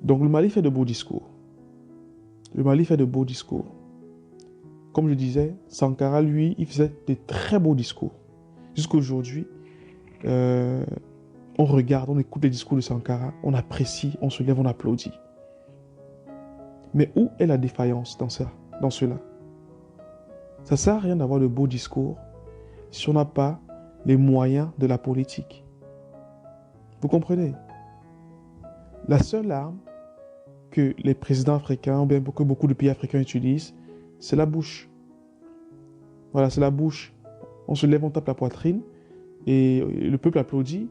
Donc le Mali fait de beaux discours. Le Mali fait de beaux discours. Comme je disais, Sankara, lui, il faisait de très beaux discours. Jusqu'à aujourd'hui, on regarde, on écoute les discours de Sankara, on apprécie, on se lève, on applaudit. Mais où est la défaillance dans ça, dans cela? Ça ne sert à rien d'avoir de beaux discours si on n'a pas les moyens de la politique. Vous comprenez? La seule arme que les présidents africains, ou bien que beaucoup de pays africains utilisent, c'est la bouche. Voilà, c'est la bouche. On se lève, on tape la poitrine, et le peuple applaudit.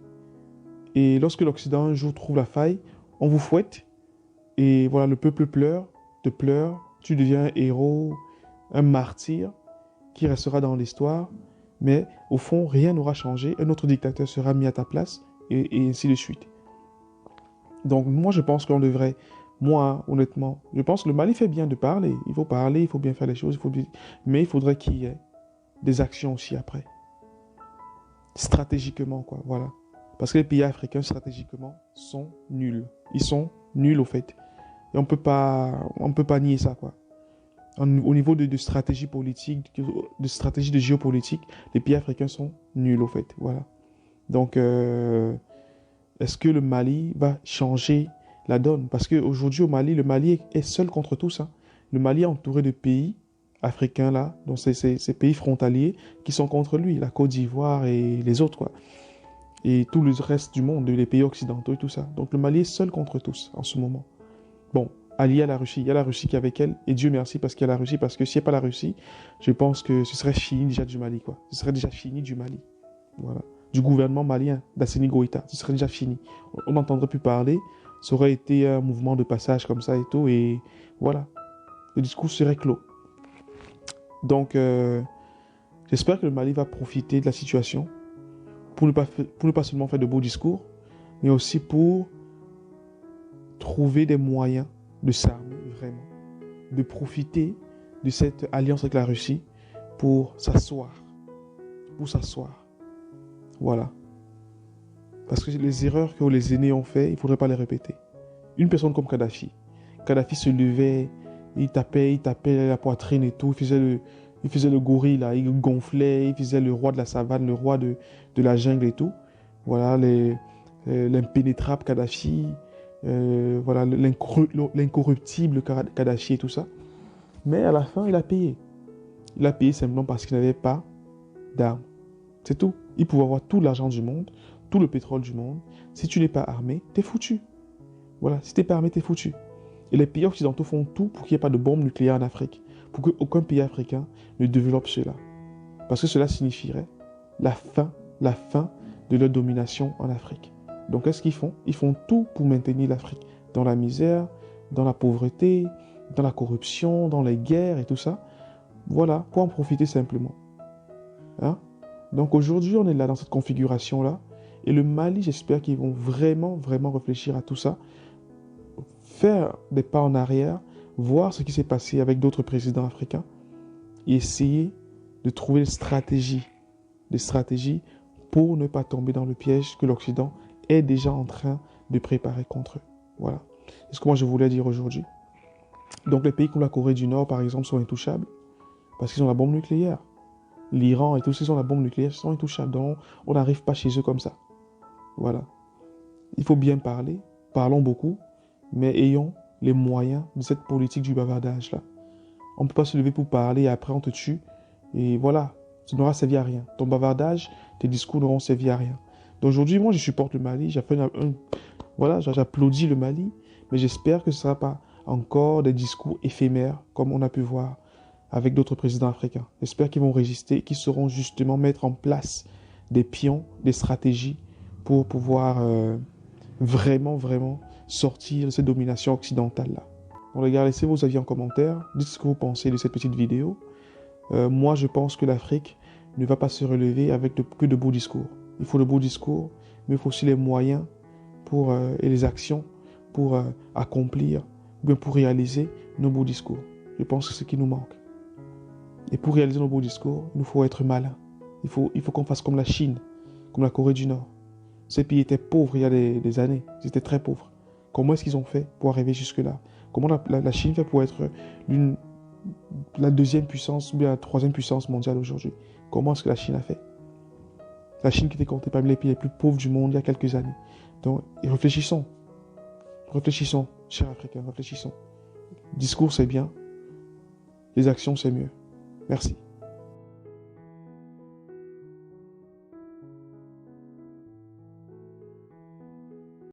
Et lorsque l'Occident un jour trouve la faille, on vous fouette, et voilà, le peuple pleure, te pleure, tu deviens un héros, un martyr, qui restera dans l'histoire, mais au fond, rien n'aura changé, un autre dictateur sera mis à ta place, et ainsi de suite. Donc moi, je pense qu'on devrait, moi, honnêtement, je pense que le Mali fait bien de parler, il faut parler, il faut bien faire les choses, mais il faudrait qu'il y ait des actions aussi après. Stratégiquement, quoi, voilà. Parce que les pays africains, stratégiquement, sont nuls. Ils sont nuls, au fait. Et on peut pas nier ça, quoi. Au niveau de stratégie politique, de stratégie de géopolitique, les pays africains sont nuls, au fait, voilà. Donc, est-ce que le Mali va changer la donne? Parce qu'aujourd'hui, au Mali, le Mali est seul contre tous, hein. Le Mali est entouré de pays africains, là, donc ces pays frontaliers qui sont contre lui, la Côte d'Ivoire et les autres, quoi. Et tout le reste du monde, les pays occidentaux et tout ça. Donc le Mali est seul contre tous en ce moment. Bon, allié à la Russie, il y a la Russie qui est avec elle, et Dieu merci parce qu'il y a la Russie, parce que s'il n'y a pas la Russie, je pense que ce serait fini déjà du Mali, quoi. Ce serait déjà fini du Mali. Voilà. Du gouvernement malien, d'Assimi Goïta, ce serait déjà fini. On n'entendrait plus parler, ça aurait été un mouvement de passage comme ça et tout, et voilà. Le discours serait clos. Donc, j'espère que le Mali va profiter de la situation pour ne pas seulement faire de beaux discours, mais aussi pour trouver des moyens de s'armer vraiment, de profiter de cette alliance avec la Russie pour s'asseoir. Voilà. Parce que les erreurs que les aînés ont fait, il ne faudrait pas les répéter. Une personne comme Kadhafi se levait, il tapait la poitrine et tout, il faisait le gorille, là, il gonflait, il faisait le roi de la savane, le roi de la jungle et tout. Voilà, l'impénétrable Kadhafi, voilà, l'incorruptible Kadhafi et tout ça. Mais à la fin, il a payé. Il a payé simplement parce qu'il n'avait pas d'armes. C'est tout. Il pouvait avoir tout l'argent du monde, tout le pétrole du monde. Si tu n'es pas armé, t'es foutu. Voilà, si t'es pas armé, t'es foutu. Et les pays occidentaux font tout pour qu'il n'y ait pas de bombes nucléaires en Afrique. Pour qu'aucun pays africain ne développe cela. Parce que cela signifierait la fin de leur domination en Afrique. Donc qu'est-ce qu'ils font? Ils font tout pour maintenir l'Afrique dans la misère, dans la pauvreté, dans la corruption, dans les guerres et tout ça. Voilà, pour en profiter simplement. Hein? Donc aujourd'hui, on est là dans cette configuration-là. Et le Mali, j'espère qu'ils vont vraiment, vraiment réfléchir à tout ça. Faire des pas en arrière, voir ce qui s'est passé avec d'autres présidents africains et essayer de trouver des stratégies pour ne pas tomber dans le piège que l'Occident est déjà en train de préparer contre eux. Voilà. C'est ce que moi je voulais dire aujourd'hui. Donc les pays comme la Corée du Nord, par exemple, sont intouchables parce qu'ils ont la bombe nucléaire. L'Iran et tous ceux qui ont la bombe nucléaire sont intouchables. Donc on n'arrive pas chez eux comme ça. Voilà. Il faut bien parler, parlons beaucoup, mais ayons les moyens de cette politique du bavardage là. On ne peut pas se lever pour parler et après on te tue. Et voilà, ça n'aura servi à rien. Ton bavardage, tes discours n'auront servi à rien. Donc aujourd'hui, moi je supporte le Mali, j'applaudis le Mali, mais j'espère que ce ne sera pas encore des discours éphémères comme on a pu voir avec d'autres présidents africains. J'espère qu'ils vont résister, qu'ils sauront justement mettre en place des pions, des stratégies pour pouvoir vraiment sortir de cette domination occidentale-là. Donc les gars, laissez vos avis en commentaire, dites ce que vous pensez de cette petite vidéo. Moi, je pense que l'Afrique ne va pas se relever avec que de beaux discours. Il faut de beaux discours, mais il faut aussi les moyens et les actions pour accomplir, ou bien pour réaliser nos beaux discours. Je pense que c'est ce qui nous manque. Et pour réaliser nos beaux discours, il nous faut être malin. Il faut qu'on fasse comme la Chine, comme la Corée du Nord. Ces pays étaient pauvres il y a des années. Ils étaient très pauvres. Comment est-ce qu'ils ont fait pour arriver jusque-là? Comment la Chine fait pour être la deuxième puissance ou bien la troisième puissance mondiale aujourd'hui? Comment est-ce que la Chine a fait? La Chine qui était comptée parmi les pays les plus pauvres du monde il y a quelques années. Donc, réfléchissons. Réfléchissons, chers Africains, réfléchissons. Le discours, c'est bien. Les actions, c'est mieux. Merci.